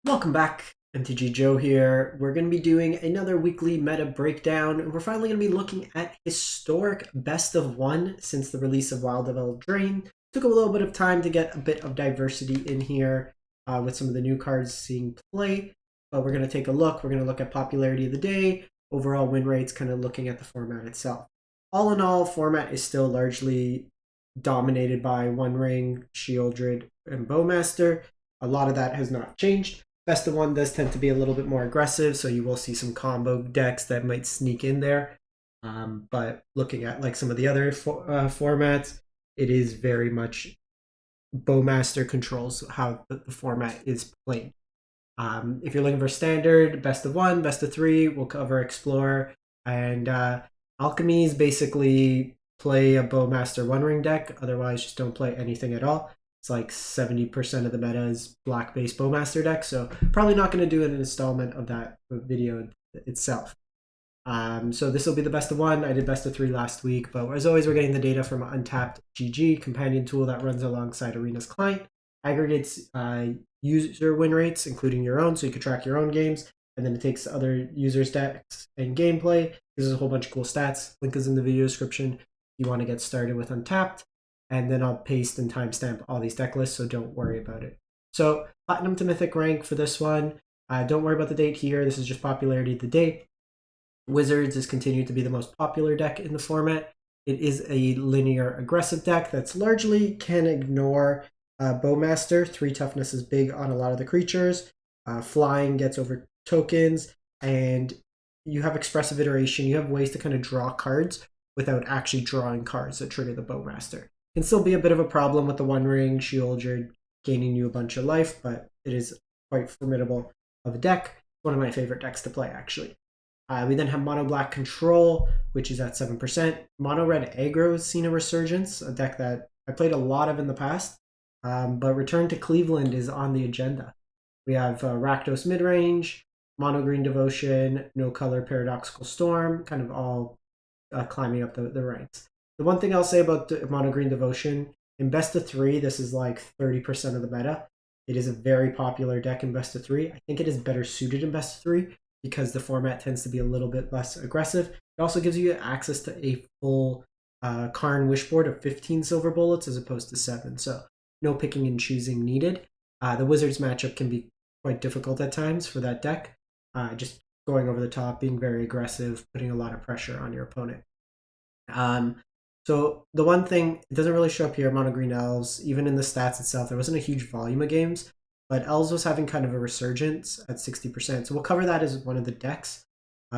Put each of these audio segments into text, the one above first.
Welcome back, MTG Joe here. We're going to be doing another weekly meta breakdown, and we're finally going to be looking at historic best of one since the release of Wild of Drain. Took a little bit of time to get a bit of diversity in here with some of the new cards seeing play, but we're going to take a look. We're going to look at popularity of the day, overall win rates, kind of looking at the format itself. All in all, format is still largely dominated by One Ring, Shieldred, and Bowmaster. A lot of that has not changed. Best of one does tend to be a little bit more aggressive, so you will see some combo decks that might sneak in there. But looking at like some of the other formats, it is very much Bowmaster controls how the format is played. If you're looking for standard, best of one, best of three, we'll cover Explorer. And Alchemy is basically play a Bowmaster One Ring deck, otherwise just don't play anything at all. It's like 70% of the meta is black-based Bowmaster deck, so probably not going to do an installment of that video itself. So this will be the best of one. I did best of three last week, but as always, we're getting the data from Untapped GG, companion tool that runs alongside Arena's client, aggregates user win rates, including your own, so you can track your own games, and then it takes other users' decks and gameplay. There's a whole bunch of cool stats. Link is in the video description if you want to get started with Untapped. And then I'll paste and timestamp all these deck lists, so don't worry about it. So Platinum to Mythic rank for this one. Don't worry about the date here. This is just popularity of the date. Wizards has continued to be the most popular deck in the format. It is a linear aggressive deck that's largely can ignore Bowmaster. 3 toughness is big on a lot of the creatures. Flying gets over tokens, and you have expressive iteration. You have ways to kind of draw cards without actually drawing cards that trigger the Bowmaster. Can still be a bit of a problem with the One Ring, Shieldred gaining you a bunch of life, but it is quite formidable of a deck. One of my favorite decks to play, actually. We then have Mono Black Control, which is at 7%. Mono Red Aggro has seen a resurgence, a deck that I played a lot of in the past, but Return to Cleveland is on the agenda. We have Rakdos Midrange, Mono Green Devotion, No Color Paradoxical Storm, kind of all climbing up the ranks. The one thing I'll say about Mono Green Devotion, in best of 3, this is like 30% of the meta. It is a very popular deck in best of 3. I think it is better suited in best of 3 because the format tends to be a little bit less aggressive. It also gives you access to a full Karn Wishboard of 15 silver bullets as opposed to 7, so no picking and choosing needed. The Wizards matchup can be quite difficult at times for that deck. Just going over the top, being very aggressive, putting a lot of pressure on your opponent. So the one thing, it doesn't really show up here, Mono Green Elves, even in the stats itself, there wasn't a huge volume of games, but Elves was having kind of a resurgence at 60%. So we'll cover that as one of the decks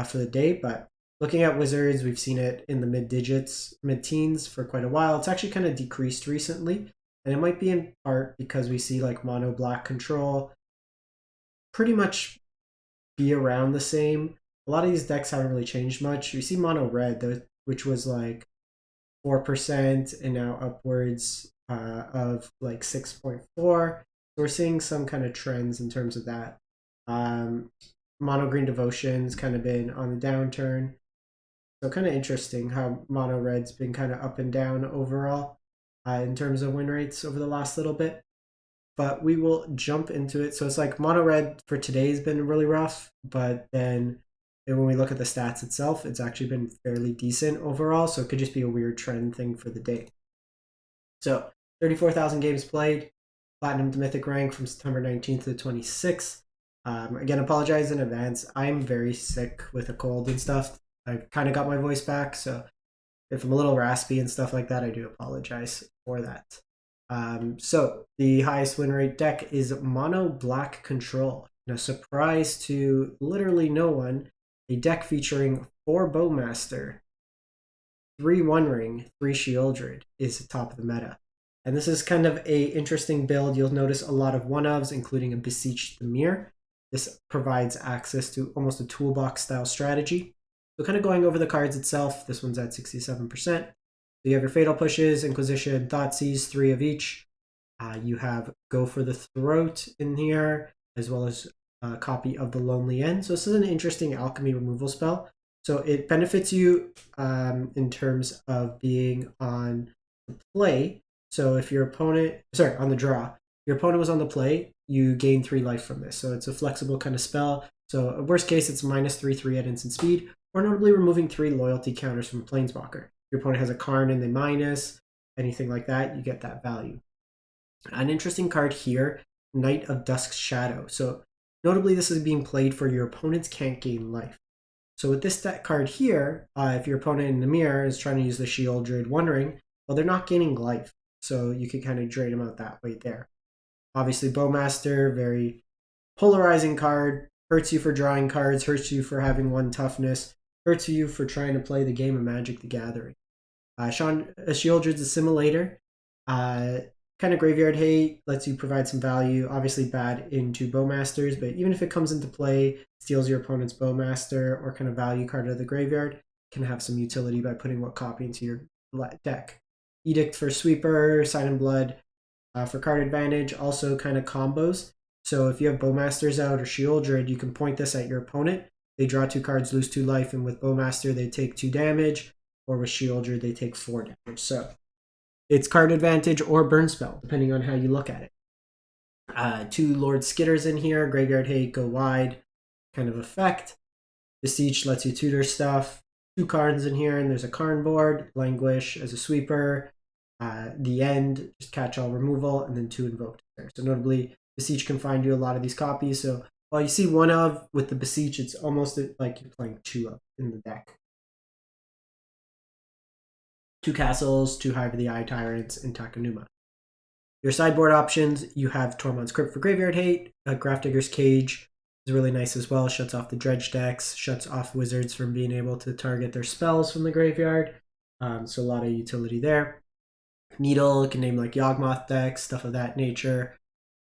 for the day, but looking at Wizards, we've seen it in the mid-digits, mid-teens for quite a while. It's actually kind of decreased recently, and it might be in part because we see like Mono Black Control pretty much be around the same. A lot of these decks haven't really changed much. We see Mono Red, which was like 4% and now upwards of like 6.4. So we're seeing some kind of trends in terms of that. Mono Green Devotion's kind of been on the downturn. So kind of interesting how Mono Red's been kind of up and down overall in terms of win rates over the last little bit. But we will jump into it. So it's like Mono Red for today has been really rough, but then when we look at the stats itself, it's actually been fairly decent overall, so it could just be a weird trend thing for the day. So 34,000 games played, Platinum to Mythic rank from September 19th to the 26th. Again, apologize in advance. I'm very sick with a cold and stuff. I've kind of got my voice back, so if I'm a little raspy and stuff like that, I do apologize for that. So the highest win rate deck is Mono Black Control. No surprise to literally no one. A deck featuring 4 Bowmaster, 3 One Ring, 3 Shieldred is the top of the meta. And this is kind of a interesting build. You'll notice a lot of one-ofs, including a Beseech Dimir. This provides access to almost a toolbox style strategy. So kind of going over the cards itself, this one's at 67%. So you have your Fatal Pushes, Inquisition, Thoughtseize, 3 of each. You have Go for the Throat in here, as well as a copy of the Lonely End. So this is an interesting alchemy removal spell. So it benefits you in terms of being on the play. So if your opponent, on the draw, your opponent was on the play, you gain 3 life from this. So it's a flexible kind of spell. So worst case, it's -3/3 at instant speed, or notably removing 3 loyalty counters from Planeswalker. Your opponent has a Karn and they minus, anything like that, you get that value. An interesting card here, Knight of Dusk's Shadow. So notably, this is being played for your opponents can't gain life. So with this card here, if your opponent in Dimir is trying to use the Sheoldred One Ring, well, they're not gaining life. So you can kind of drain them out that way there. Obviously, Bowmaster, very polarizing card. Hurts you for drawing cards, hurts you for having 1 toughness, hurts you for trying to play the game of Magic the Gathering. Sheoldred's Assimilator. Kind of graveyard hate, lets you provide some value. Obviously bad into Bowmasters, but even if it comes into play, steals your opponent's Bowmaster or kind of value card out of the graveyard, can have some utility by putting what copy into your deck. Edict for Sweeper, Sign in Blood for card advantage, also kind of combos. So if you have Bowmasters out or Sheoldred, you can point this at your opponent. They draw 2 cards, lose 2 life, and with Bowmaster, they take 2 damage, or with Sheoldred, they take 4 damage. So it's card advantage or burn spell, depending on how you look at it. 2 Lord Skitters in here, graveyard hate, go wide kind of effect. Beseech lets you tutor stuff. 2 cards in here, and there's a Karn board, Languish as a sweeper. The End, just catch all removal, and then 2 invoked there. So notably, Beseech can find you a lot of these copies. So while you see 1 of with the Beseech, it's almost like you're playing 2 of in the deck. 2 Castles, 2 Hive of the Eye Tyrants, and Takenuma. Your sideboard options, you have Tormod's Crypt for graveyard hate. Grafdigger's Cage is really nice as well. Shuts off the Dredge decks, shuts off wizards from being able to target their spells from the graveyard. So a lot of utility there. Needle can name like Yawgmoth decks, stuff of that nature.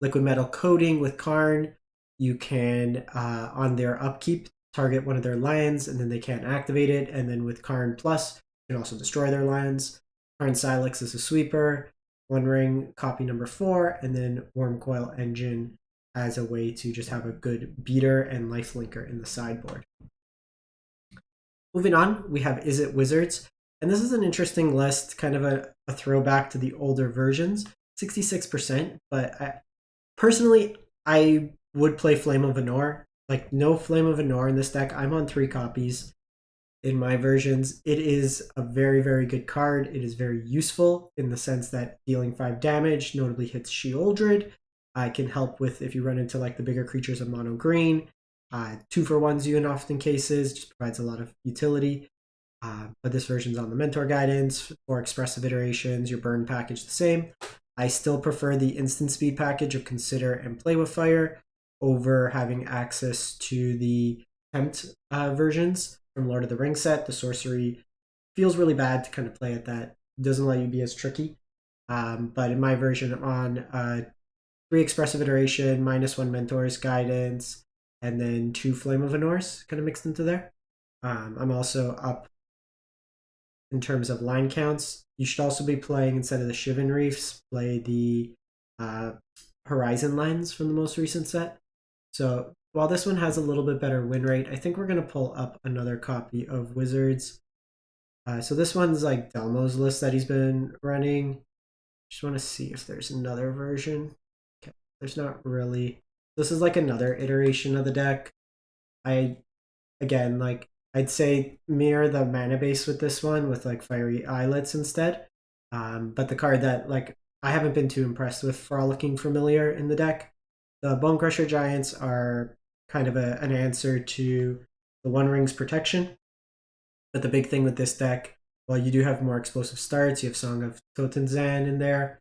Liquid Metal Coating with Karn. You can, on their upkeep, target one of their lands, and then they can't activate it. And then with Karn Plus, you can also destroy their lands. Karn Silex is a sweeper. One Ring, copy number 4, and then Wormcoil Engine as a way to just have a good beater and lifelinker in the sideboard. Moving on, we have Izzet Wizards. And this is an interesting list, kind of a throwback to the older versions. 66%, but personally, I would play Flame of Anor. Like, no Flame of Anor in this deck. I'm on 3 copies in my versions. It is a very, very good card. It is very useful in the sense that dealing 5 damage, notably hits Sheoldred. Can help with if you run into like the bigger creatures of mono green. 2-for-1s you in often cases, just provides a lot of utility. But this version's on the Mentor Guidance. For expressive iterations, your burn package the same. I still prefer the instant speed package of Consider and Play with Fire over having access to the Tempt versions from Lord of the Rings set. The sorcery feels really bad to kind of play at that. It doesn't let you be as tricky. But in my version on 3 expressive iteration, -1 Mentor's Guidance, and then 2 Flame of Anors kind of mixed into there. I'm also up in terms of line counts. You should also be playing, instead of the Shivan Reefs, play the Horizon lines from the most recent set. So while this one has a little bit better win rate, I think we're going to pull up another copy of Wizards. So this one's like Delmo's list that he's been running. Just want to see if there's another version. Okay, there's not really. This is like another iteration of the deck. Again, like, I'd say mirror the mana base with this one with like Fiery Islets instead. But the card that like I haven't been too impressed with Frolicking Familiar in the deck. The Bone Crusher Giants are kind of an answer to the One Ring's protection. But the big thing with this deck, while you do have more explosive starts, you have Song of Totenzan in there.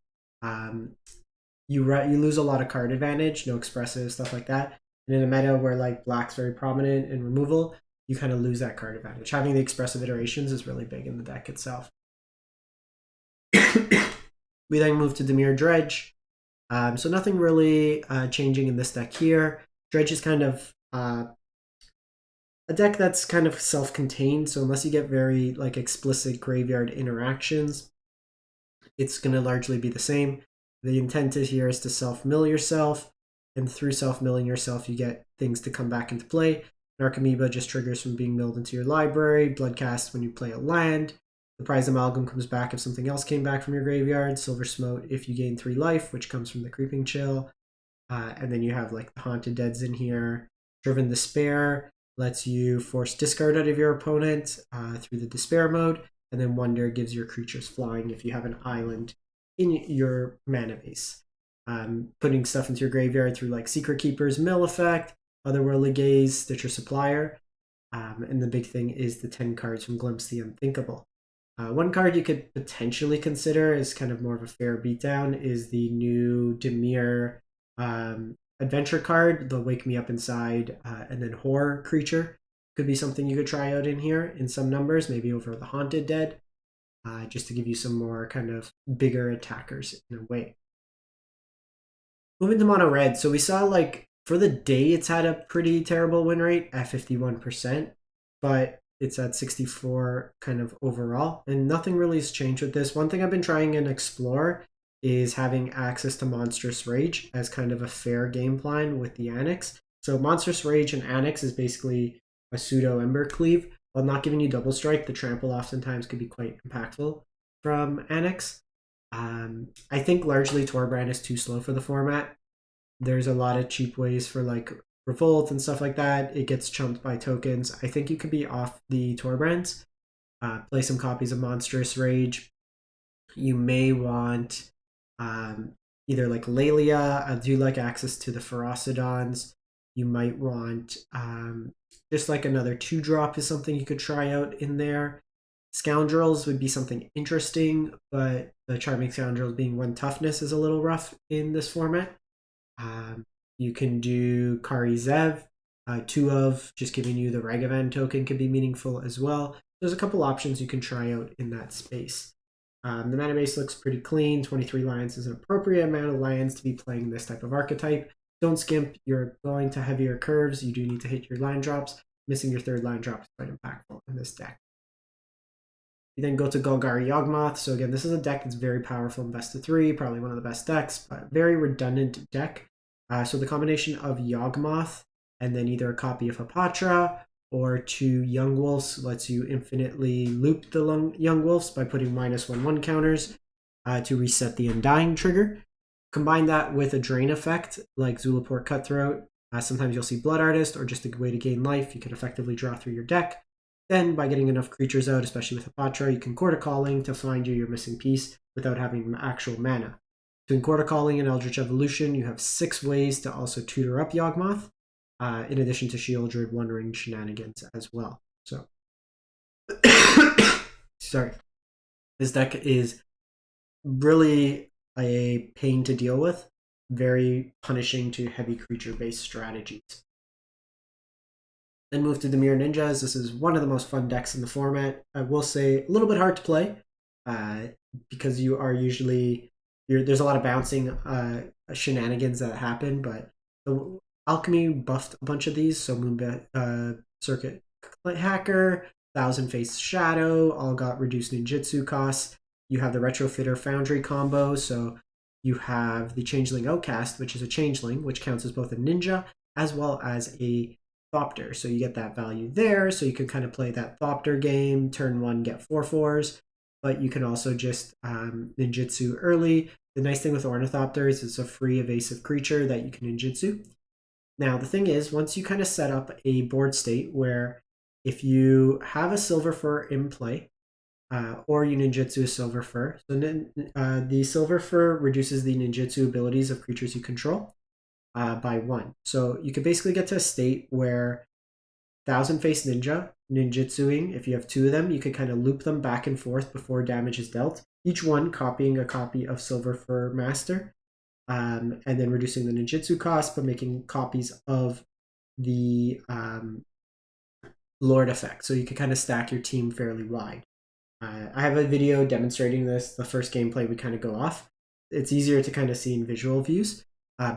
You lose a lot of card advantage, no expressive, stuff like that. And in a meta where like black's very prominent in removal, you kind of lose that card advantage. Having the expressive iterations is really big in the deck itself. We then move to Dimir Dredge. So nothing really changing in this deck here. Dredge is kind of a deck that's kind of self-contained. So unless you get very like explicit graveyard interactions, it's going to largely be the same. The intent here is to self-mill yourself, and through self-milling yourself, you get things to come back into play. Narcomoeba just triggers from being milled into your library. Bloodcast when you play a land. The Prize Amalgam comes back if something else came back from your graveyard. Silver Smote if you gain 3 life, which comes from the Creeping Chill. And then you have like the Haunted Deads in here. Driven Despair lets you force discard out of your opponent through the Despair mode. And then Wonder gives your creatures flying if you have an island in your mana base. Putting stuff into your graveyard through like Secret Keeper's Mill effect, Otherworldly Gaze, Stitcher Supplier. And the big thing is the 10 cards from Glimpse the Unthinkable. One card you could potentially consider as kind of more of a fair beatdown is the new Dimir adventure card, the Wake Me Up Inside and then Horror creature. Could be something you could try out in here in some numbers, maybe over the Haunted Dead, just to give you some more kind of bigger attackers in a way. Moving to mono red, so we saw like for the day it's had a pretty terrible win rate at 51%, but it's at 64 kind of overall, and nothing really has changed with this. One thing I've been trying and explore is having access to Monstrous Rage as kind of a fair game plan with the Annex. So Monstrous Rage and Annex is basically a pseudo Ember Cleave. While not giving you double strike, the trample oftentimes could be quite impactful from Annex. I think largely Torbrand is too slow for the format. There's a lot of cheap ways for like Revolt and stuff like that. It gets chumped by tokens. I think you could be off the Torbrands. Play some copies of Monstrous Rage. You may want either like Lelia. I do like access to the Ferocidons. You might want just like another 2-drop is something you could try out in there. Scoundrels would be something interesting, but the Charming Scoundrels being 1 toughness is a little rough in this format. You can do Kari Zev, 2 of, just giving you the Ragavan token could be meaningful as well. There's a couple options you can try out in that space. The mana base looks pretty clean. 23 lands is an appropriate amount of lands to be playing this type of archetype. Don't skimp, you're going to heavier curves. You do need to hit your land drops. Missing your 3rd land drop is quite impactful in this deck. You then go to Golgari Yawgmoth. So again, this is a deck that's very powerful in best of 3, probably one of the best decks, but very redundant deck. So the combination of Yawgmoth and then either a copy of Hapatra or 2 Young Wolves lets you infinitely loop the Young Wolves by putting -1/1 counters to reset the Undying trigger. Combine that with a drain effect like Zulaport Cutthroat. Sometimes you'll see Blood Artist or just a way to gain life. You can effectively draw through your deck. Then, by getting enough creatures out, especially with Hapatra, you can Court of Calling to find your missing piece without having actual mana. Between Court of Calling and Eldritch Evolution, you have 6 ways to also tutor up Yawgmoth, in addition to Shieldred Wandering shenanigans as well. So, sorry. This deck is really a pain to deal with, very punishing to heavy creature-based strategies. Then move to Dimir Ninjas. This is one of the most fun decks in the format. I will say a little bit hard to play because you are usually there's a lot of bouncing shenanigans that happen. But the Alchemy buffed a bunch of these. So Circuit Hacker, Thousand Face Shadow, all got reduced ninjutsu costs. You have the Retrofitter Foundry combo. So you have the Changeling Outcast, which is a changeling, which counts as both a ninja as well as a Thopter, so you get that value there, so you can kind of play that Thopter game, turn 1, get 4/4s, but you can also just ninjutsu early. The nice thing with Ornithopter is it's a free evasive creature that you can ninjutsu. Now, the thing is, once you kind of set up a board state where if you have a Silver Fur in play, or you ninjutsu a Silver Fur, so then the Silver Fur reduces the ninjutsu abilities of creatures you control by 1. So you could basically get to a state where Thousand Face Ninja, ninjutsuing, if you have 2 of them, you could kind of loop them back and forth before damage is dealt, each one copying a copy of Silver Fur Master, and then reducing the ninjutsu cost, but making copies of the Lord effect. So you could kind of stack your team fairly wide. I have a video demonstrating this. The first gameplay we kind of go off. It's easier to kind of see in visual views.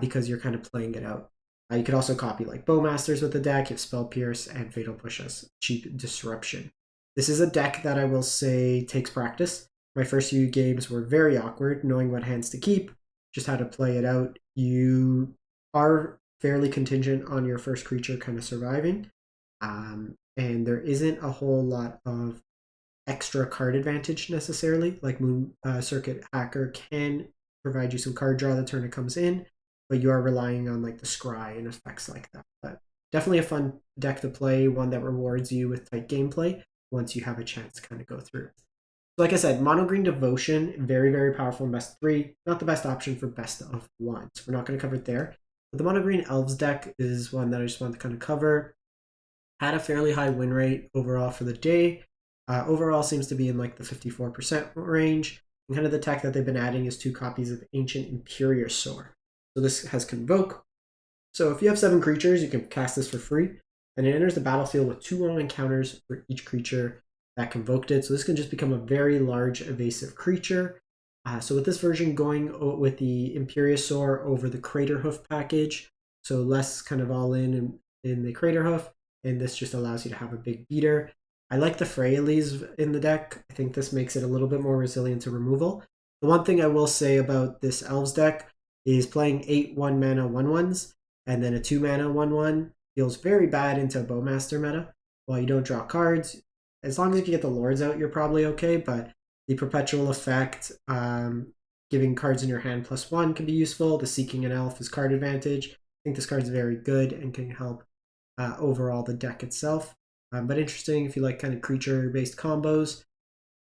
Because you're kind of playing it out. You could also copy like Bowmasters with the deck, you have Spell Pierce, and Fatal Push as cheap disruption. This is a deck that I will say takes practice. My first few games were very awkward, knowing what hands to keep, just how to play it out. You are fairly contingent on your first creature kind of surviving, and there isn't a whole lot of extra card advantage necessarily. Like Moon Circuit Hacker can provide you some card draw the turn it comes in, but you are relying on like the scry and effects like that. But definitely a fun deck to play, one that rewards you with tight gameplay once you have a chance to kind of go through. Like I said, Mono Green Devotion, very, very powerful in best 3. Not the best option for best of 1, so we're not going to cover it there. But the Mono Green Elves deck is one that I just wanted to kind of cover. Had a fairly high win rate overall for the day. Overall seems to be in like the 54% range. And kind of the tech that they've been adding is 2 copies of Ancient Imperiosaur. So this has Convoke. So if you have 7 creatures, you can cast this for free. And it enters the battlefield with 2 on encounters for each creature that convoked it. So this can just become a very large evasive creature. So with this version going with the Imperiosaur over the Craterhoof package, so less kind of all in the Craterhoof, and this just allows you to have a big beater. I like the Freyalies in the deck. I think this makes it a little bit more resilient to removal. The one thing I will say about this Elves deck is playing 8 1-mana 1/1s and then a 2-mana 1/1 feels very bad into a Bowmaster meta. While you don't draw cards, as long as you get the Lords out, you're probably okay, but the Perpetual Effect, giving cards in your hand +1 can be useful. The Seeking an Elf is card advantage. I think this card's very good and can help overall the deck itself. But interesting if you like kind of creature-based combos,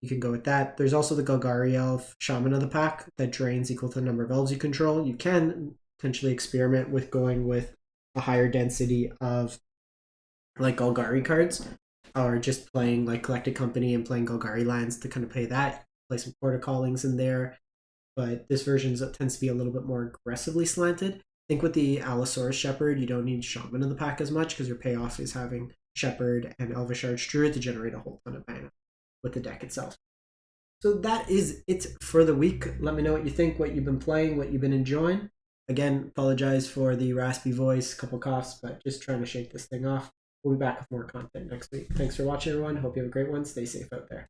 you can go with that. There's also the Golgari Elf Shaman of the Pack that drains equal to the number of elves you control. You can potentially experiment with going with a higher density of like Golgari cards, or just playing like Collected Company and playing Golgari lands to kind of play that. Play some Porta Callings in there. But this version tends to be a little bit more aggressively slanted. I think with the Allosaurus Shepherd, you don't need Shaman in the pack as much because your payoff is having Shepherd and Elvish Archdruid to generate a whole ton of mana with the deck itself. So that is it for the week. Let me know what you think, what you've been playing, what you've been enjoying. Again, apologize for the raspy voice, couple coughs, but just trying to shake this thing off. We'll be back with more content next week. Thanks for watching, everyone. Hope you have a great one. Stay safe out there.